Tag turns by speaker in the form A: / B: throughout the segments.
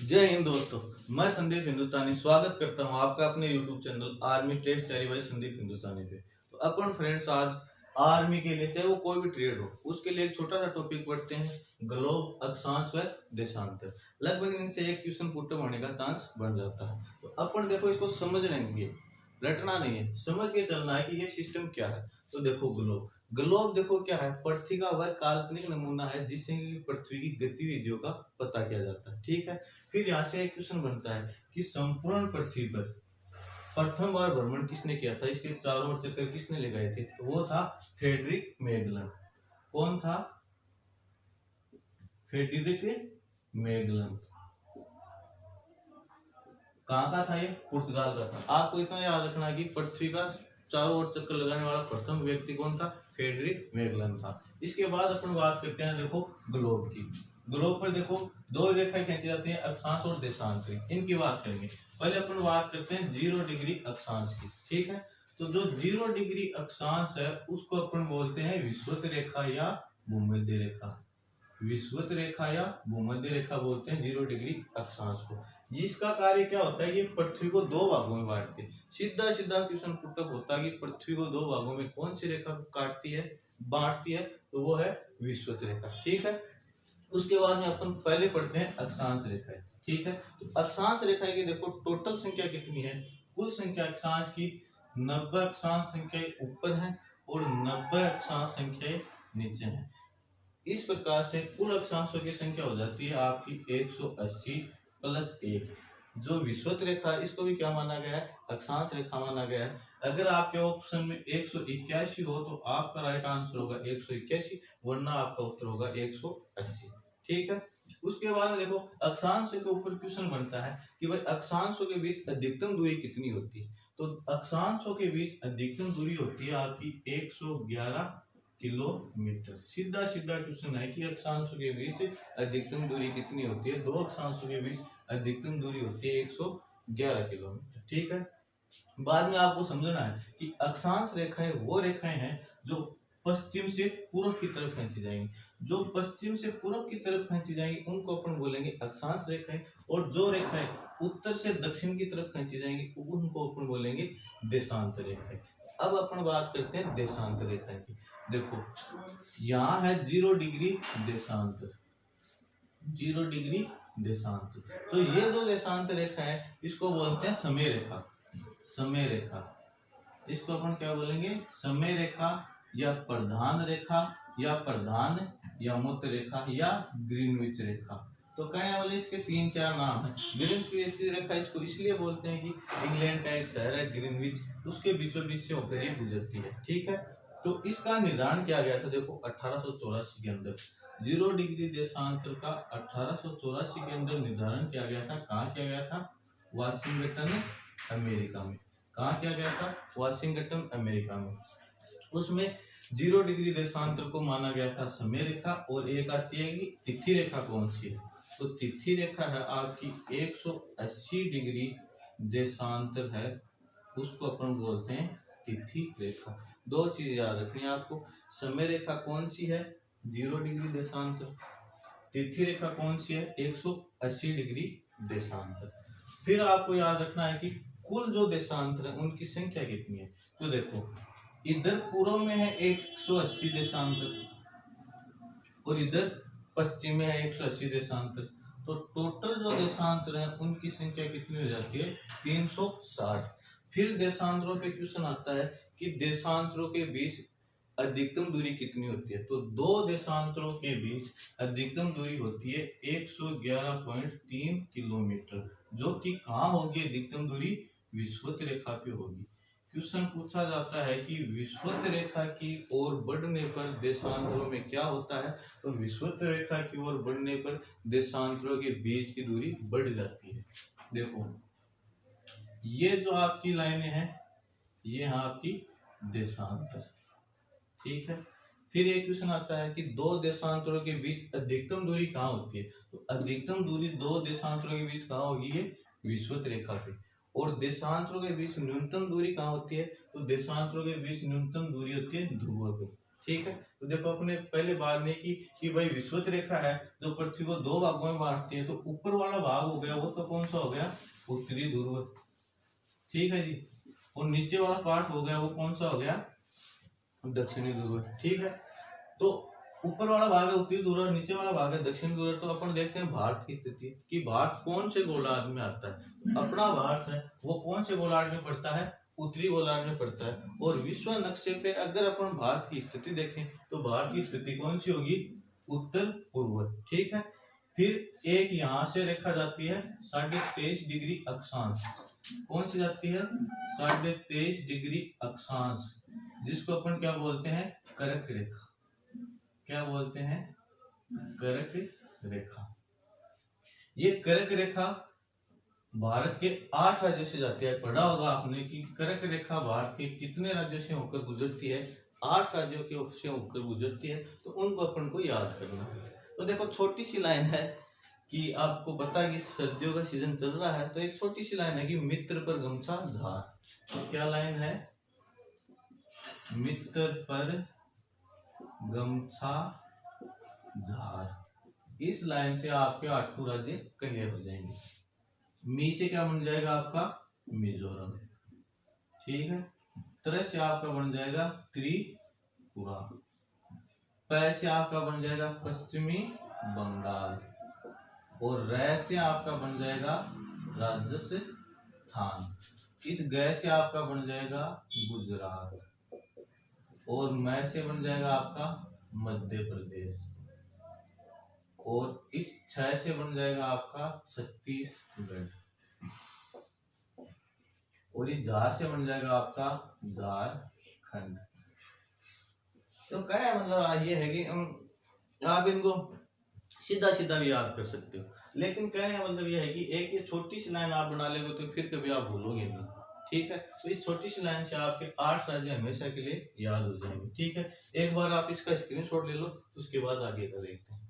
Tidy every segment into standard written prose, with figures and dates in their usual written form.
A: जय हिंद दोस्तों। मैं संदीप हिंदुस्तानी स्वागत करता हूं आपका अपने YouTube channel army trade study by Sandeep Hindustani पे। तो अपन फ्रेंड्स आज आर्मी के लिए चाहे वो कोई भी ट्रेड हो उसके लिए एक छोटा सा टॉपिक पढ़ते हैं, ग्लोब, अक्षांश व देशांतर। लगभग इनसे एक क्वेश्चन पुट होने का चांस बन जाता है। तो अपन देखो इसको समझ लेंगे, रटना नहीं है, समझ के चलना है कि ये सिस्टम क्या है। तो देखो ग्लोब, ग्लोब देखो क्या है, पृथ्वी का वह काल्पनिक नमूना है जिससे पृथ्वी की गतिविधियों का पता किया जाता है। ठीक है। फिर यहाँ से एक क्वेश्चन बनता है कि संपूर्ण पृथ्वी पर प्रथम बार भ्रमण किसने किया था, इसके चारों ओर चक्कर किसने लगाए थे। तो वो था फ्रेडरिक मैगलन। कौन था? Frederick Magellan. कहाँ का था ये? पुर्तगाल का था। आपको इतना याद रखना है कि पृथ्वी का चारों ओर चक्कर लगाने वाला प्रथम व्यक्ति कौन था? फ्रेडरिक मैगलन था। इसके बाद अपन बात करते हैं देखो ग्लोब की। ग्लोब पर देखो दो रेखाएं खींची जाती हैं, अक्षांश और देशांत की। इनकी बात करेंगे। पहले अपन बात करते हैं 0 डिग्री अक्षांश की। ठीक है। तो जो 0 डिग्री अक्षांश है उसको अपन बोलते हैं विषुवत रेखा या भूमध्य रेखा। विषुवत रेखा या भूमध्य रेखा बोलते हैं 0 डिग्री अक्षांश को। जिसका कार्य क्या होता है, ये पृथ्वी को दो भागों में बांटती है। सीधा सीधा क्वेश्चन पुटअप होता है कि पृथ्वी को दो भागों में कौन सी रेखा काटती है, बांटती है, तो वो है विषुवत रेखा। ठीक है। उसके बाद में अपन पहले पढ़ते हैं अक्षांश रेखाएं। ठीक है। तो अक्षांश रेखाएं की देखो टोटल संख्या कितनी है। कुल संख्या अक्षांश की 90 अक्षांश संख्याएं ऊपर है और 90 अक्षांश संख्याएं नीचे है। इस प्रकार से कुल अक्षांशों की संख्या हो जाती है आपकी 180 प्लस 1। जो विषुवत रेखा इसको भी क्या माना गया है? अक्षांश रेखा माना गया है। अगर आपके ऑप्शन में 181 हो तो आपका राइट आंसर होगा 181, वरना आपका उत्तर होगा 180। ठीक है। उसके बाद देखो अक्षांशों के ऊपर क्वेश्चन बनता है कि भाई अक्षांशों के बीच अधिकतम दूरी कितनी होती है। तो अक्षांशों के बीच अधिकतम दूरी होती है आपकी 111 किलोमीटर। सीधा सीधा क्वेश्चन है कि अक्षांशों के बीच अधिकतम दूरी कितनी होती है। दो अक्षांशों के बीच अधिकतम दूरी होती है 111 किलोमीटर। ठीक है। बाद में आपको समझना है कि अक्षांश रेखाएं वो रेखाएं हैं जो पश्चिम से पूर्व की तरफ खींची जाएंगी। जो पश्चिम से पूर्व की तरफ खींची जाएंगी उनको अपन बोलेंगे अक्षांश रेखाएं, और जो रेखाएं उत्तर से दक्षिण की तरफ खींची जाएंगी उनको अपन बोलेंगे देशांतर रेखाएं। अब अपन बात करते हैं देशांतर रेखाएं की। देखो यहाँ है 0 डिग्री देशांतर, 0 डिग्री देशांतर। तो ये जो देशांतर रेखा है इसको बोलते हैं समय रेखा। समय रेखा, इसको अपन क्या बोलेंगे? समय रेखा या प्रधान रेखा या प्रधान या मूत्र रेखा या ग्रीनविच रेखा। तो कहने वाले इसके 3-4 नाम है। ग्रीनविच रेखा इसको इसलिए बोलते हैं कि इंग्लैंड का एक शहर है ग्रीनविच, उसके बीचों बीच से होकर ये गुजरती है। ठीक है। तो इसका निर्धारण किया गया था देखो 1884 के अंदर। 0 डिग्री देशांतर का 1884 के अंदर निर्धारण किया गया था। कहाँ किया गया था? वाशिंगटन अमेरिका में। कहाँ किया गया था? वाशिंगटन अमेरिका में। उसमें 0 डिग्री देशांतर को माना गया था समय रेखा। और एक आती है कि तिथि रेखा कौन सी है। तो तिथि रेखा है आपकी 180 डिग्री देशांतर है, उसको अपन बोलते हैं तिथि रेखा। दो चीज याद रखनी है आपको, समय रेखा कौन सी है? 0 डिग्री देशांतर। तिथि रेखा कौन सी है? 180 डिग्री देशांतर। फिर आपको याद रखना है कि कुल जो देशांतर है उनकी संख्या कितनी है। तो देखो इधर पूर्व में है 180 देशांतर और इधर पश्चिम में है 180 देशांतर। तो टोटल जो देशांतर है उनकी संख्या कितनी हो जाती है? 360। फिर देशांतरों पे क्वेश्चन आता है कि देशांतरों के बीच अधिकतम दूरी कितनी होती है। तो दो देशांतरों के बीच अधिकतम दूरी होती है 111.3 किलोमीटर, जो कि कहाँ होगी अधिकतम दूरी? विषुवत रेखा पे होगी। क्वेश्चन पूछा जाता है कि विषुवत रेखा की ओर बढ़ने पर देशांतरों में क्या होता है। तो विषुवत रेखा की ओर बढ़ने पर देशांतरों के बीच की दूरी बढ़ जाती है। देखो ये जो आपकी लाइनें हैं ये है आपकी देशांतर। ठीक है। फिर एक क्वेश्चन आता है कि दो देशांतरों के बीच अधिकतम दूरी कहाँ होती है। तो अधिकतम दूरी दो देशांतरों के बीच कहाँ होगी? ये विषुवत रेखा पे। और देशांतरों के बीच न्यूनतम दूरी कहाँ होती है? तो देशांतरों के बीच न्यूनतम दूरी होती है ध्रुव पे। ठीक है। तो देखो अपने पहले बात नहीं की कि भाई विषुवत रेखा है जो पृथ्वी को दो भागों में बांटती है, तो ऊपर वाला भाग हो गया वो तो कौन सा हो गया, उत्तरी ध्रुव, ठीक है जी। और नीचे वाला पार्ट हो गया वो कौन सा हो गया, दक्षिणी ध्रुव, ठीक है। तो ऊपर वाला भाग है उत्तरी ध्रुव, नीचे वाला भाग है दक्षिण ध्रुव। तो अपन देखते हैं भारत की स्थिति कि भारत कौन से गोलार्ध में आता है। अपना भारत है वो कौन से गोलार्ध में पड़ता है, उत्तरी गोलार्ध में पड़ता है। और विश्व नक्शे पे अगर अपन भारत की स्थिति देखें तो भारत की स्थिति कौन सी होगी, उत्तर पूर्व, ठीक है। फिर एक यहाँ से रेखा जाती है 23.5 डिग्री अक्षांश, कौन सी जाती है, 23.5 डिग्री अक्षांश, जिसको अपन क्या बोलते हैं, कर्क रेखा। क्या बोलते हैं, कर्क रेखा। ये कर्क रेखा भारत के 8 राज्यों से जाती है। पढ़ा होगा आपने कि कर्क रेखा भारत के कितने राज्यों से होकर गुजरती है, 8 राज्यों के से होकर गुजरती है। तो उनको अपन को याद करना है। तो देखो छोटी सी लाइन है कि आपको पता है कि सर्दियों का सीजन चल रहा है, तो एक छोटी सी लाइन है कि मित्र पर गमछा झार। तो क्या लाइन है, मित्र पर गमछा झार। इस लाइन से आपके 8 राज्य क्लियर हो जाएंगे। मी से क्या बन जाएगा आपका, मिजोरम, ठीक है। त्र से आपका बन जाएगा त्रिपुरा, प से आपका बन जाएगा पश्चिमी बंगाल, और रै से आपका बन जाएगा राजस्थान। इस ग से आपका बन जाएगा गुजरात, और मै से बन जाएगा आपका मध्य प्रदेश, और इस 6 से बन जाएगा आपका छत्तीसगढ़, और इस झार से बन जाएगा आपका झारखंड। तो क्या मतलब ये है कि आप इनको सीधा सीधा भी याद कर सकते हो, लेकिन कहने का मतलब ये है कि एक ये छोटी सी लाइन आप बना लेंगे तो फिर कभी आप भूलोगे नहीं, ठीक है। तो इस छोटी सी लाइन से आपके 8 राज्य हमेशा के लिए याद हो जाएंगे, ठीक है। एक बार आप इसका स्क्रीनशॉट ले लो, उसके बाद आगे का देखते हैं।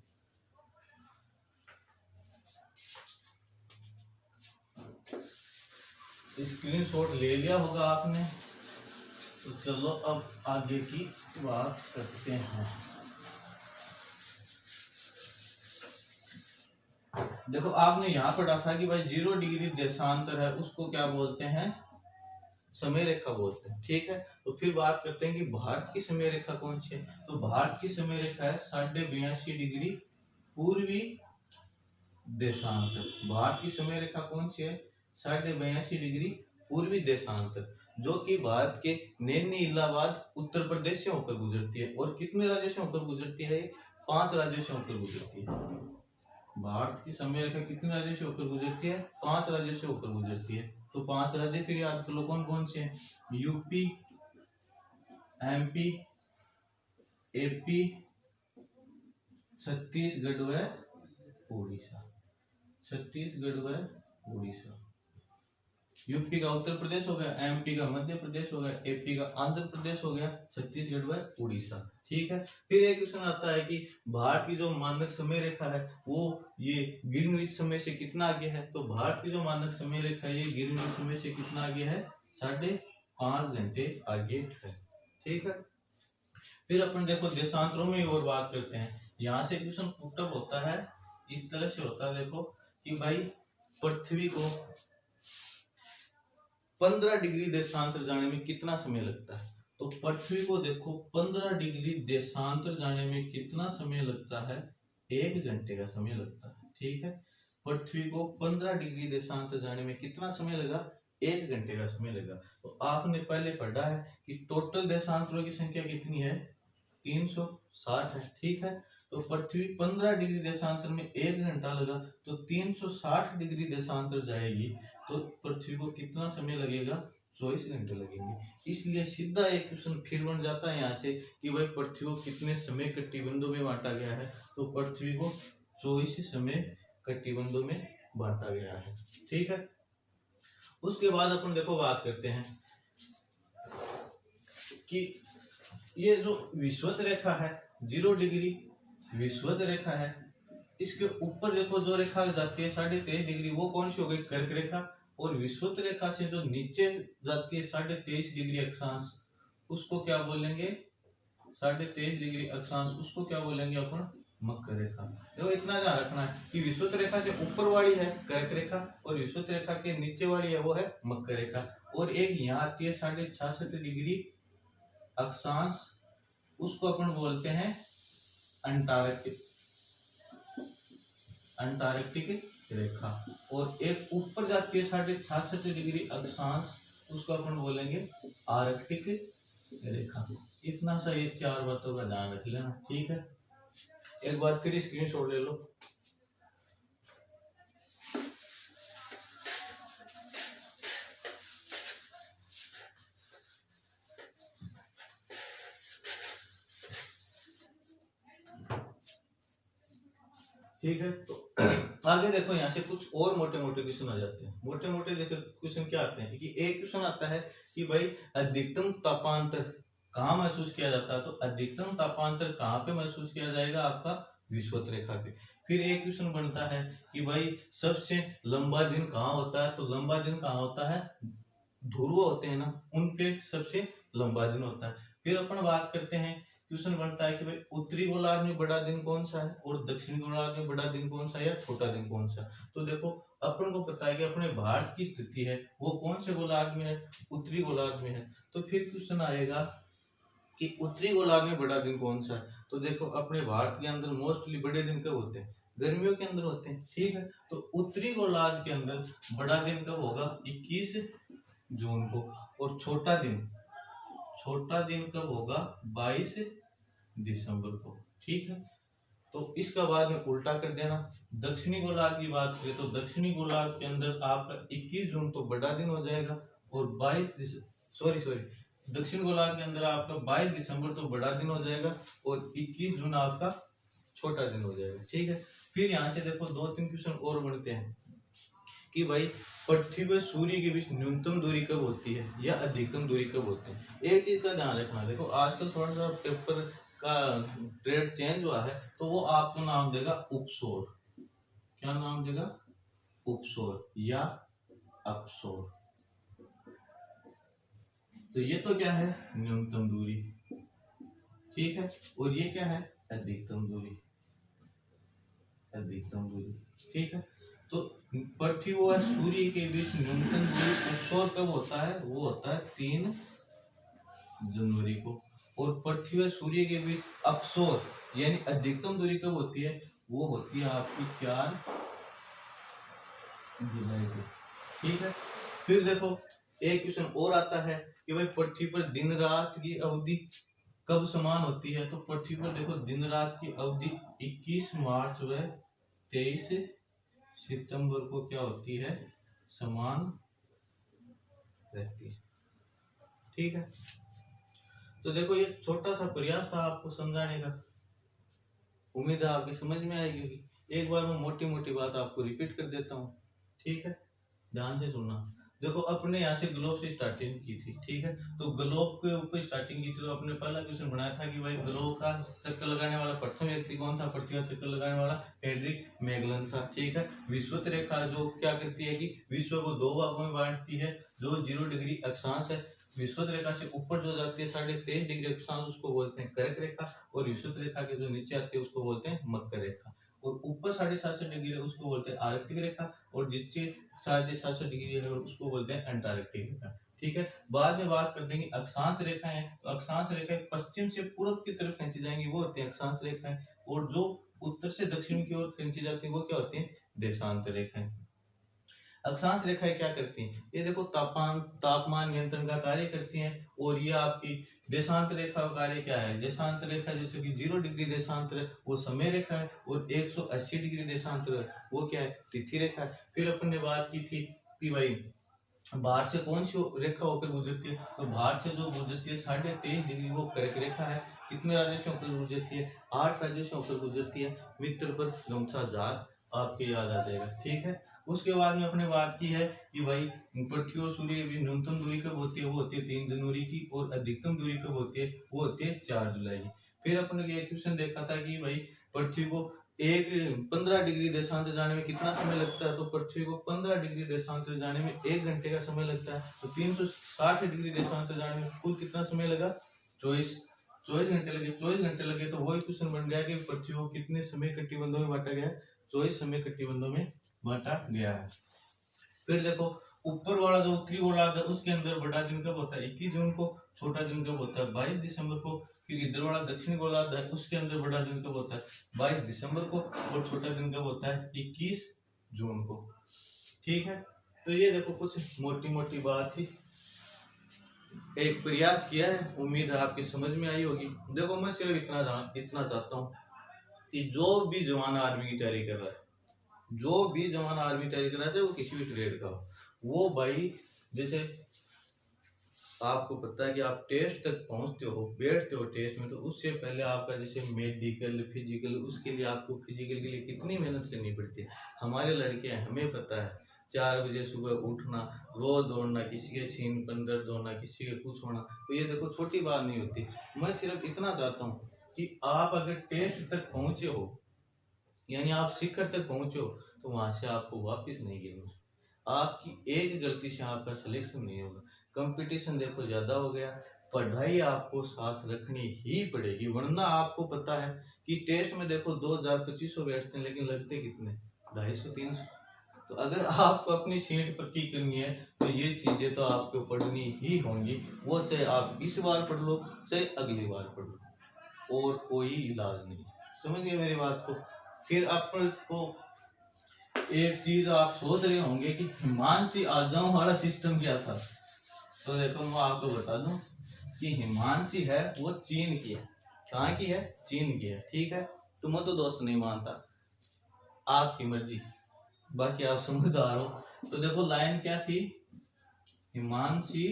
A: स्क्रीनशॉट ले लिया होगा आपने, तो चलो अब आगे की बात करते हैं। देखो आपने यहाँ पढ़ा था कि भाई 0 डिग्री देशांतर है उसको क्या बोलते हैं, समय रेखा बोलते हैं, ठीक है। तो फिर बात करते हैं कि भारत की समय रेखा कौन सी है। तो भारत की समय रेखा है 82.5 डिग्री पूर्वी देशांतर। भारत की समय रेखा कौन सी है, 82.5 डिग्री पूर्वी देशांतर, जो कि भारत के नैनी इलाहाबाद उत्तर प्रदेश से होकर गुजरती है। और कितने राज्यों से होकर गुजरती है, 5 राज्यों से होकर गुजरती है। भारत की समय रेखा कितने राज्यों से होकर गुजरती है, 5 राज्यों से होकर गुजरती है। तो 5 राज्य फिर याद कर लो कौन कौन से हैं, यूपी, एमपी, एपी, छत्तीसगढ़ व उड़ीसा। छत्तीसगढ़ व उड़ीसा। यूपी का उत्तर प्रदेश हो गया, एमपी का मध्य प्रदेश हो गया, एपी का आंध्र प्रदेश हो गया, छत्तीसगढ़ व उड़ीसा, ठीक है। फिर एक क्वेश्चन आता है कि भारत की जो मानक समय रेखा है वो ये ग्रीनविच समय से कितना आगे है। तो भारत की जो मानक समय रेखा है ये ग्रीनविच समय से कितना आगे है, 5.5 घंटे आगे है, ठीक है। फिर अपन देखो देशांतरों में और बात करते हैं। यहाँ से क्वेश्चन पुटअप होता है, इस तरह से होता है देखो कि भाई पृथ्वी को 15 डिग्री देशांतर जाने में कितना समय लगता है। तो पृथ्वी को देखो 15 डिग्री देशांतर जाने में कितना समय लगता है, 1 घंटे का समय लगता है, ठीक है। पृथ्वी को 15 डिग्री देशांतर जाने में कितना समय लगा, 1 घंटे का समय लगा। तो आपने पहले पढ़ा है कि टोटल देशांतरों की संख्या कितनी है, 360 है, ठीक है। तो पृथ्वी 15 डिग्री देशांतर में 1 घंटा लगा, तो 360 डिग्री देशांतर जाएगी तो पृथ्वी को कितना समय लगेगा, 24 घंटे लगेंगे। इसलिए सीधा एक क्वेश्चन फिर बन जाता है यहाँ से कि भाई पृथ्वी को कितने समय कटिबंधों में बांटा गया है। तो पृथ्वी को 24 समय कटिबंधों में बांटा गया है, ठीक है। उसके बाद अपन देखो बात करते हैं कि ये जो विषुवत रेखा है 0 डिग्री विषुवत रेखा है, इसके ऊपर देखो जो रेखा जाती है 23.5 डिग्री वो कौन सी हो गई, कर्क रेखा। और विषुवत रेखा से जो नीचे जाती है 23.5 डिग्री अक्षांश उसको क्या बोलेंगे, 23.5 डिग्री अक्षांश, उसको क्या बोलेंगे अपन, मकर रेखा। देखो इतना ध्यान रखना है कि विषुवत रेखा से ऊपर वाली है कर्क रेखा और विषुवत रेखा के नीचे वाली है वो है मकर रेखा, और एक यहाँ आती है 66.5 डिग्री अक्षांश, उसको अपन बोलते हैं अंटार्कटिक रेखा, और एक ऊपर जाती है 66.5 डिग्री अक्षांश, उसको अपन बोलेंगे आर्कटिक रेखा। इतना सा ये 4 बातों का ध्यान रख लेना, ठीक है। एक बार फिर स्क्रीनशॉट ले लो। ठीक है, तो आगे देखो यहाँ से कुछ और मोटे मोटे क्वेश्चन आ जाते हैं। मोटे मोटे देखो क्वेश्चन क्या आते हैं कि एक क्वेश्चन आता है कि भाई अधिकतम तापांतर कहाँ महसूस किया जाता है, तो अधिकतम तापांतर कहाँ पे महसूस किया जाएगा, आपका विषुवत रेखा पे। फिर एक क्वेश्चन बनता है कि भाई सबसे लंबा दिन कहाँ होता है, तो लंबा दिन कहाँ होता है, ध्रुव होते हैं ना, उन पे सबसे लंबा दिन होता है। फिर अपन बात करते हैं, क्वेश्चन बनता है कि भाई उत्तरी गोलार्ध में बड़ा दिन कौन सा है और दक्षिणी गोलार्ध में बड़ा दिन कौन सा है या छोटा दिन कौन सा है। तो देखो अपन को पता है कि अपने भारत की स्थिति है वो कौन से गोलार्ध में है, उत्तरी गोलार्ध में है। तो फिर क्वेश्चन आएगा कि उत्तरी गोलार्ध में बड़ा दिन कौन सा है, तो देखो अपने भारत के अंदर मोस्टली बड़े दिन कब होते हैं, गर्मियों के अंदर होते हैं, ठीक है। तो उत्तरी गोलार्ध के अंदर बड़ा दिन कब होगा, 21 जून को, और छोटा दिन कब होगा, 22 दिसंबर को, ठीक है। तो इसका बाद में उल्टा कर देना। दक्षिणी गोलार्ध की बात करें तो दक्षिणी गोलार्ध के अंदर आपका 21 जून तो बड़ा दिन हो जाएगा और दक्षिण गोलार्ध के अंदर आपका 22 दिसंबर तो बड़ा दिन हो जाएगा और 21 जून आपका छोटा दिन हो जाएगा, ठीक है। फिर यहाँ से देखो 2-3 क्वेश्चन और बनते हैं कि भाई पृथ्वी व सूर्य के बीच न्यूनतम दूरी कब होती है या अधिकतम दूरी कब होती है। एक चीज का ध्यान रखना, देखो आजकल थोड़ा सा पेपर का ट्रेड चेंज हुआ है, तो वो आपको नाम देगा उपसौर। क्या नाम देगा, उपसौर या अपसौर। तो ये तो क्या है, न्यूनतम दूरी, ठीक है, और ये क्या है, अधिकतम दूरी, ठीक है। तो पृथ्वी और सूर्य के बीच न्यूनतम दूरी उपसौर कब होता है, वो होता है 3 जनवरी को, और पृथ्वी और सूर्य के बीच अपसौर यानी अधिकतम दूरी कब होती है, वो होती है आपकी 4 जुलाई को, ठीक है। फिर देखो एक क्वेश्चन और आता है कि भाई पृथ्वी पर दिन रात की अवधि कब समान होती है, तो पृथ्वी पर देखो दिन रात की अवधि 21 मार्च व 23 सितंबर को क्या होती है, समान रहती है, ठीक है। तो देखो ये छोटा सा प्रयास था आपको समझाने का, उम्मीद है आपकी समझ में आएगी। एक बार मैं मोटी मोटी बात आपको रिपीट कर देता हूँ, ठीक है, ध्यान से सुनना। देखो अपने यहाँ से ग्लोब से स्टार्टिंग की थी, ठीक है। तो ग्लोब के ऊपर स्टार्टिंग की थी, तो अपने पहला क्वेश्चन बनाया था कि भाई ग्लोब का चक्कर लगाने वाला प्रथम व्यक्ति कौन था, पृथ्वी का चक्कर लगाने वाला फ्रेडरिक मैगलन था, ठीक है। विषुवत रेखा जो क्या करती है कि विश्व को 2 भागों में बांटती है, जो 0 डिग्री अक्षांश है। विषुवत रेखा से ऊपर जो जाती है 23.5 डिग्री अक्षांश, उसको बोलते हैं कर्क रेखा, और विषुवत रेखा के जो नीचे आती है उसको बोलते हैं मकर रेखा, और ऊपर 7.5 डिग्री है उसको बोलते हैं आर्कटिक रेखा, और जिससे 7.5 डिग्री है उसको बोलते हैं अंटार्कटिक रेखा, ठीक है। बाद में बात कर देंगे अक्षांश रेखाएं, तो अक्षांश रेखाएं पश्चिम से पूर्व की तरफ खींची जाएंगी, वो होती है अक्षांश रेखाएं, और जो उत्तर से दक्षिण की ओर खींची जाती है वो क्या होती है, देशांतर रेखाएं। अक्षांश रेखाएं क्या करती हैं, ये देखो तापमान नियंत्रण का कार्य करती हैं, और ये आपकी देशांतर रेखा का कार्य क्या है, देशांतर रेखा जैसे कि 0 डिग्री देशांतर है वो समय रेखा है, और 180 डिग्री देशांतर है वो क्या है, तिथि रेखा है। फिर अपन ने बात की थी कि भाई बाहर से कौन सी रेखा होकर गुजरती है, तो बाहर से जो गुजरती है 23.5 डिग्री वो कर्क रेखा है। कितने राज्यों से होकर गुजरती है, 8 राज्यों से होकर गुजरती है। मित्र पर गमछा जार आपके याद आ जाएगा, ठीक है। उसके बाद में अपने बात की है कि भाई पृथ्वी और सूर्य की न्यूनतम दूरी कब होती है, वो होती है 3 जनवरी की, और अधिकतम दूरी कब होती है, वो होती है 4 जुलाई की। फिर अपन ने एक क्वेश्चन देखा था कि भाई पृथ्वी को 15 डिग्री देशांतर जाने में कितना समय लगता है, तो पृथ्वी को 15 डिग्री देशांतर जाने में 1 घंटे का समय लगता है। तो 360 डिग्री देशांतर जाने में कुल कितना समय लगा, 24 24 घंटे लगे तो वही क्वेश्चन बन गया कि पृथ्वी को कितने समय कटिबंधों में बांटा गया है, 24 समय कटिबंधों में बांटा गया है। फिर देखो ऊपर वाला जो उत्तरी गोलार्ध है उसके अंदर बड़ा दिन कब होता है, 21 जून को। छोटा दिन कब होता है, 22 दिसंबर को। फिर इधर वाला दक्षिण गोलार्ध है उसके अंदर बड़ा दिन कब होता है, 22 दिसंबर को। और छोटा दिन कब होता है, 21 जून को। ठीक है, तो ये देखो कुछ मोटी मोटी बात थी, एक प्रयास किया है, उम्मीद है आपकी समझ में आई होगी। देखो मैं सिर्फ इतना चाहता हूँ कि जो भी जवान आर्मी की तैयारी कर रहा है, जो भी जवान आर्मी तैयारी कर रहा है, चाहे वो किसी भी ट्रेड का हो, वो भाई जैसे आपको पता है कि आप टेस्ट तक पहुंचते हो, बैठते हो टेस्ट में, तो उससे पहले आपका जैसे मेडिकल फिजिकल, उसके लिए आपको फिजिकल के लिए कितनी मेहनत करनी पड़ती है। हमारे लड़के हैं, हमें पता है, 4 बजे सुबह उठना, रोज दौड़ना, किसी के सीन पर दर्द होना, किसी के कुछ होना, तो ये देखो छोटी बात नहीं होती। मैं सिर्फ इतना चाहता हूँ कि आप अगर टेस्ट तक पहुंचे हो, यानी आप शिखर तक पहुंचे हो, तो वहां से आपको वापस नहीं गिरना। आपकी एक गलती से आपका सिलेक्शन नहीं होगा। कंपटीशन देखो ज्यादा हो गया, पढ़ाई आपको साथ रखनी ही पड़ेगी, वरना आपको पता है कि टेस्ट में देखो 2000-2500 बैठते हैं, लेकिन लगते कितने, 250-300। तो अगर आपको अपनी सीट पक्की करनी है तो ये चीजें तो आपको पढ़नी ही होंगी, वो चाहे आप इस बार पढ़ लो चाहे अगली बार पढ़ लो, और कोई इलाज नहीं। समझ गए मेरी बात को। फिर आपको एक चीज आप सोच रहे होंगे कि हिमांशी आजाओं वाला सिस्टम क्या था, तो देखो मैं आपको बता दूं कि हिमांशी है वो चीन की है। कहाँ की है, चीन की है। ठीक है, तो मैं तो दोस्त नहीं मानता, आपकी मर्जी, बाकी आप समझदार हो। तो देखो लाइन क्या थी, हिमांशी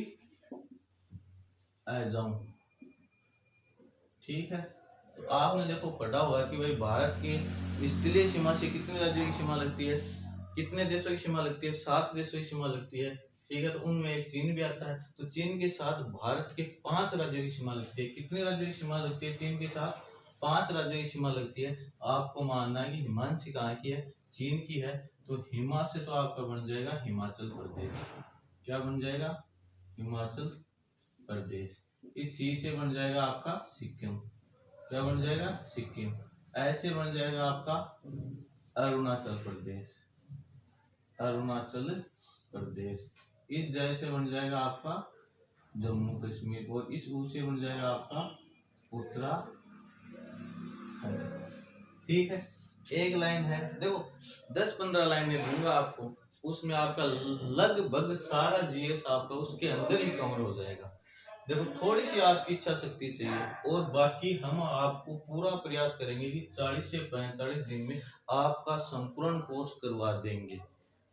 A: आजाओं। ठीक है, तो आपने देखो पढ़ा हुआ कि भाई भारत की स्थलीय सीमा से कितने राज्यों की सीमा लगती है, कितने देशों की सीमा लगती है, 7 देशों की सीमा लगती है। ठीक है, तो उनमें एक चीन भी आता है, तो चीन के साथ भारत के 5 राज्यों की सीमा लगती है। कितने राज्यों की सीमा लगती है, चीन के साथ 5 राज्यों की सीमा लगती है। आपको मानना है कि हिमांशी कहाँ की है, चीन की है, तो हिमा से तो आपका बन जाएगा हिमाचल प्रदेश। क्या बन जाएगा, हिमाचल प्रदेश। इस सी से बन जाएगा आपका सिक्किम। क्या बन जाएगा, सिक्किम। ऐसे बन जाएगा आपका अरुणाचल प्रदेश, अरुणाचल प्रदेश। इस जय से बन जाएगा आपका जम्मू कश्मीर, और इस ऊ से बन जाएगा आपका उत्तराखंड। ठीक है, एक लाइन है, देखो 10-15 लाइनें दूंगा आपको, उसमें आपका लगभग सारा जीएस आपका उसके अंदर ही कवर हो जाएगा। देखो थोड़ी सी आपकी इच्छा शक्ति चाहिए, और बाकी हम आपको पूरा प्रयास करेंगे कि 40 से 45 दिन में आपका संपूर्ण कोर्स करवा देंगे,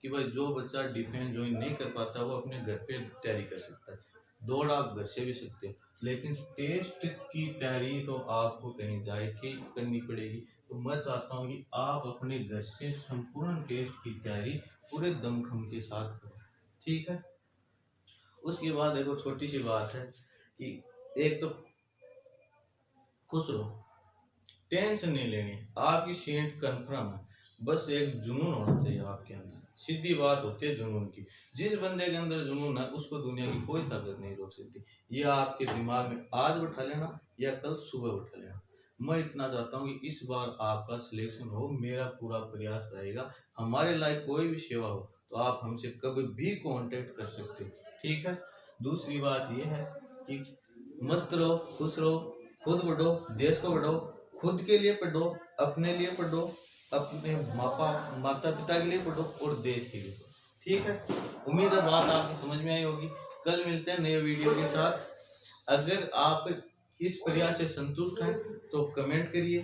A: कि भाई जो बच्चा डिफेंस ज्वाइन नहीं कर पाता वो अपने घर पे तैयारी कर सकता है। दौड़ आप घर से भी सकते हो, लेकिन टेस्ट की तैयारी तो आपको कहीं जाके करनी पड़ेगी। तो मैं चाहता हूँ कि आप अपने घर से संपूर्ण टेस्ट की तैयारी पूरे दमखम के साथ करो। ठीक है, उसके बाद देखो छोटी सी बात है कि एक तो खुश रहो, टेंशन नहीं लेनी, आपकी सीट कंफर्म है, बस एक जुनून होना चाहिए आपके अंदर। सीधी बात होती है जुनून की, जिस बंदे के अंदर जुनून है उसको दुनिया की कोई ताकत नहीं रोक सकती। ये आपके दिमाग में आज बैठा लेना या कल सुबह बैठा लेना। मैं इतना चाहता हूँ कि इस बार आपका सिलेक्शन हो, मेरा पूरा प्रयास रहेगा। हमारे लायक कोई भी सेवा हो तो आप हमसे कभी भी कांटेक्ट कर सकते हो। ठीक है, दूसरी बात यह है कि मस्त रहो, खुश रहो, खुद बढ़ो, देश को बढ़ो, खुद के लिए पढ़ो, अपने लिए पढ़ो, अपने माता पिता के लिए पढ़ो और देश के लिए पढ़ो। ठीक है, उम्मीद है बात आपको समझ में आई होगी। कल मिलते हैं नए वीडियो के साथ। अगर आप इस प्रयास से संतुष्ट हैं तो कमेंट करिए,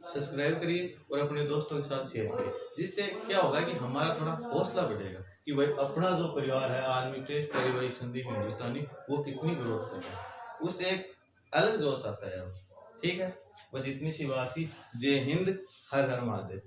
A: सब्सक्राइब करिए और अपने दोस्तों के साथ शेयर करिए, जिससे क्या होगा कि हमारा थोड़ा हौसला बढ़ेगा कि भाई अपना जो परिवार है आर्मी टेस्ट परिवार संदीप हिंदुस्तानी वो कितनी ग्रोथ कर रहा है, उससे एक अलग जोश आता है यार। ठीक है, बस इतनी सी बात थी। जय हिंद, हर हर महादेव।